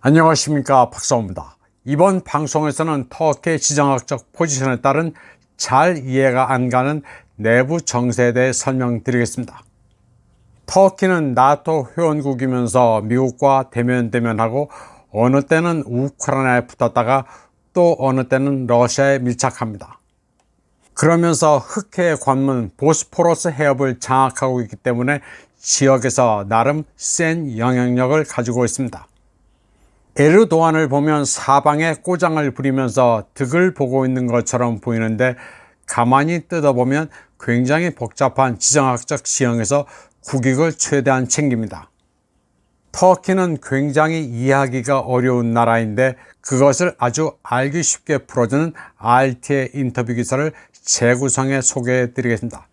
안녕하십니까, 박사호입니다. 이번 방송에서는 터키의 지정학적 포지션에 따른 잘 이해가 안 가는 내부 정세에 대해 설명드리겠습니다. 터키는 나토 회원국이면서 미국과 대면하고 어느 때는 우크라이나에 붙었다가 또 어느 때는 러시아에 밀착합니다. 그러면서 흑해의 관문 보스포러스 해협을 장악하고 있기 때문에 지역에서 나름 센 영향력을 가지고 있습니다. 에르도안을 보면 사방에 꼬장을 부리면서 득을 보고 있는 것처럼 보이는데 가만히 뜯어보면 굉장히 복잡한 지정학적 지형에서 국익을 최대한 챙깁니다. 터키는 굉장히 이해하기가 어려운 나라인데 그것을 아주 알기 쉽게 풀어주는 RT의 인터뷰 기사를 재구성해 소개해 드리겠습니다.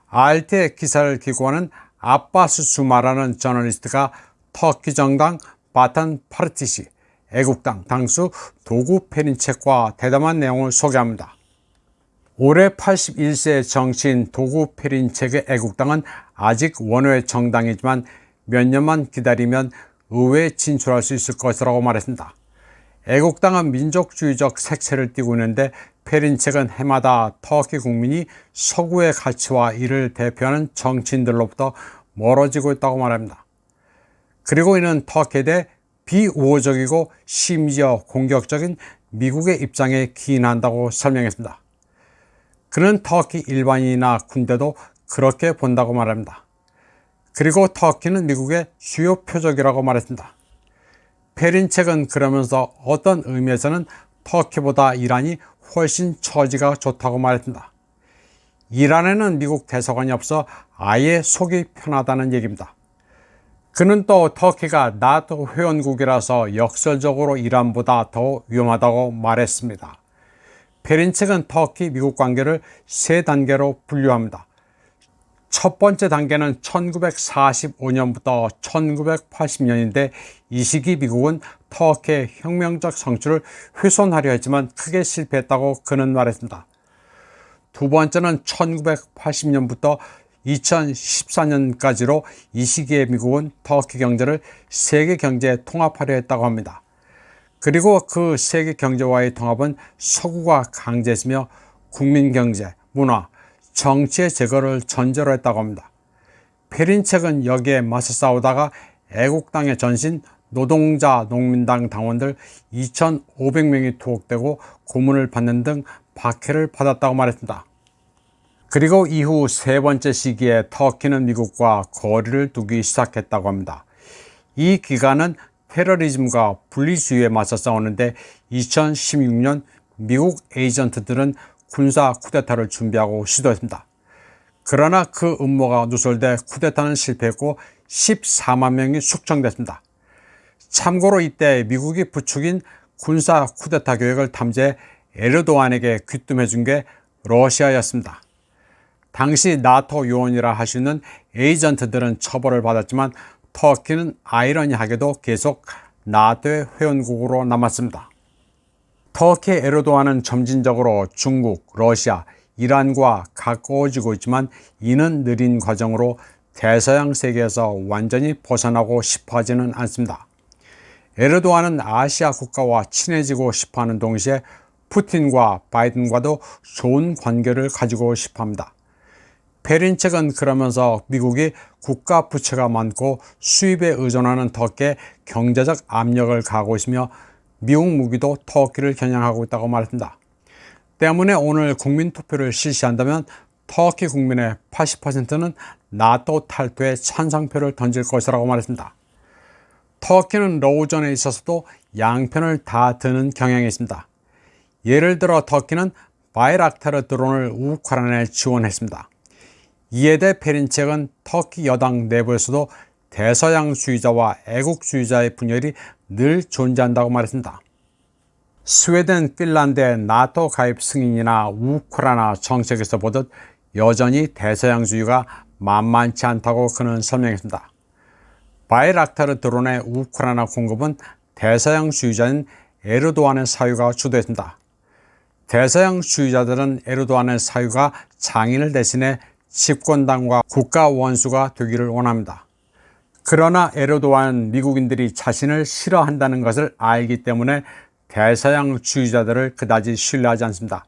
RT의 기사를 기고하는 아바스 주마라는 저널리스트가 터키 정당 바탄 파르티시 애국당 당수 도구 페린체크와 대담한 내용을 소개합니다. 올해 81세 정치인 도구 페린체크의 애국당은 아직 원외 정당이지만 몇 년만 기다리면 의회에 진출할 수 있을 것이라고 말했습니다. 애국당은 민족주의적 색채를 띠고 있는데 페린체크는 해마다 터키 국민이 서구의 가치와 이를 대표하는 정치인들로부터 멀어지고 있다고 말합니다. 그리고 이는 터키에 대해 비우호적이고 심지어 공격적인 미국의 입장에 기인한다고 설명했습니다. 그는 터키 일반인이나 군대도 그렇게 본다고 말합니다. 그리고 터키는 미국의 주요 표적이라고 말했습니다. 페린체크는 그러면서 어떤 의미에서는 터키보다 이란이 훨씬 처지가 좋다고 말했습니다. 이란에는 미국 대사관이 없어 아예 속이 편하다는 얘기입니다. 그는 또 터키가 나토 회원국이라서 역설적으로 이란보다 더 위험하다고 말했습니다. 페린체크는 터키 미국 관계를 세 단계로 분류합니다. 첫 번째 단계는 1945년부터 1980년인데 이 시기 미국은 터키의 혁명적 성취를 훼손하려 했지만 크게 실패했다고 그는 말했습니다. 두 번째는 1980년부터 2014년까지로 이 시기에 미국은 터키 경제를 세계 경제에 통합하려 했다고 합니다. 그리고 그 세계 경제와의 통합은 서구가 강제했으며 국민 경제, 문화, 정치의 제거를 전제로 했다고 합니다. 페린체크는 여기에 맞서 싸우다가 애국당의 전신 노동자 농민당 당원들 2,500명이 투옥되고 고문을 받는 등 박해를 받았다고 말했습니다. 그리고 이후 세 번째 시기에 터키는 미국과 거리를 두기 시작했다고 합니다. 이 기간은 테러리즘과 분리주의에 맞서 싸우는데 2016년 미국 에이전트들은 군사 쿠데타를 준비하고 시도했습니다. 그러나 그 음모가 누설돼 쿠데타는 실패했고 14만 명이 숙청됐습니다. 참고로 이때 미국이 부추긴 군사 쿠데타 계획을 탐지해 에르도안에게 귀뜸해준 게 러시아였습니다. 당시 나토 요원이라 할 수 있는 에이전트들은 처벌을 받았지만 터키는 아이러니하게도 계속 나토의 회원국으로 남았습니다. 터키 에르도안은 점진적으로 중국, 러시아, 이란과 가까워지고 있지만 이는 느린 과정으로 대서양 세계에서 완전히 벗어나고 싶어하지는 않습니다. 에르도안은 아시아 국가와 친해지고 싶어하는 동시에 푸틴과 바이든과도 좋은 관계를 가지고 싶어합니다. 페린체크는 그러면서 미국이 국가 부채가 많고 수입에 의존하는 터키에 경제적 압력을 가하고 있으며 미국 무기도 터키를 겨냥하고 있다고 말했습니다. 때문에 오늘 국민투표를 실시한다면 터키 국민의 80%는 나토 탈퇴에 찬성표를 던질 것이라고 말했습니다. 터키는 러우전에 있어서도 양편을 다 드는 경향이 있습니다. 예를 들어 터키는 바이락타르 드론을 우크라이나에 지원했습니다. 이에 대해 페린체크는 터키 여당 내부에서도 대서양주의자와 애국주의자의 분열이 늘 존재한다고 말했습니다. 스웨덴, 핀란드의 나토 가입 승인이나 우크라이나 정책에서 보듯 여전히 대서양주의가 만만치 않다고 그는 설명했습니다. 바이락타르 드론의 우크라이나 공급은 대서양주의자인 에르도안의 사유가 주도했습니다. 대서양주의자들은 에르도안의 사유가 장인을 대신해 집권당과 국가 원수가 되기를 원합니다. 그러나 에르도안 미국인들이 자신을 싫어한다는 것을 알기 때문에 대서양주의자들을 그다지 신뢰하지 않습니다.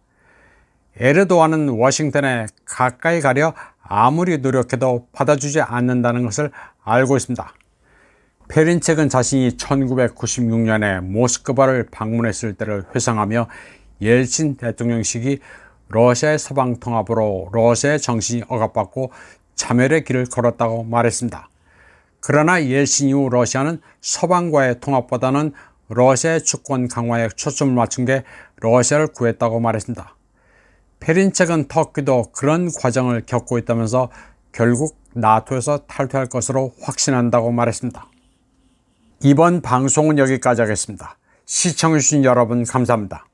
에르도안은 워싱턴에 가까이 가려 아무리 노력해도 받아주지 않는다는 것을 알고 있습니다. 페린책은 자신이 1996년에 모스크바를 방문했을 때를 회상하며 옐친 대통령 시기 러시아의 서방 통합으로 러시아의 정신이 억압받고 자멸의 길을 걸었다고 말했습니다. 그러나 옐친 이후 러시아는 서방과의 통합보다는 러시아의 주권 강화에 초점을 맞춘 게 러시아를 구했다고 말했습니다. 페린책은 터키도 그런 과정을 겪고 있다면서 결국 나토에서 탈퇴할 것으로 확신한다고 말했습니다. 이번 방송은 여기까지 하겠습니다. 시청해주신 여러분 감사합니다.